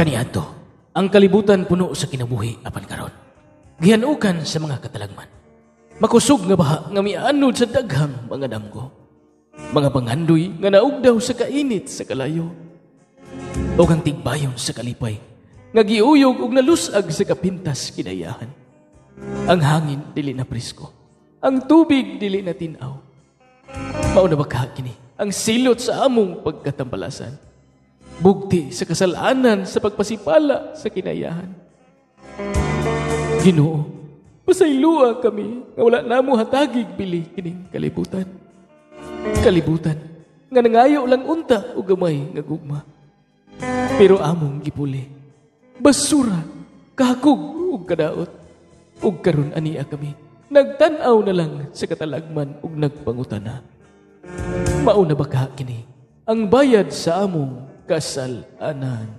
Kaniadto, ang kalibutan puno sa kinabuhi apan karon. Gihanukan sa mga katalagman. Makusog nga baha nga mianod sa daghang mga damgo. Mga pangandoy nga naugdaw sa kainit sa kalayo. O ang tigbayon sa kalipay nga giuyog og nalusag sa kapintas kinayahan. Ang hangin dili na presko, ang tubig dili na tinaw. Mao na ba kini ang silot sa among pagkatambalasan? Bugti sa kasalanan sa pagpasipala sa kinayahan. Ginoo, pasaylua kami nga wala namo hatagig bili kining kalibutan. Kalibutan nga nangayo lang unta o gamay nga gugma. Pero among gipuli, basura, kahakog ug kadaot. Ug karon ania kami, nagtan-aw na lang sa katalagman ug nagpangutana. Mao na ba kini ang bayad sa among kasalanan?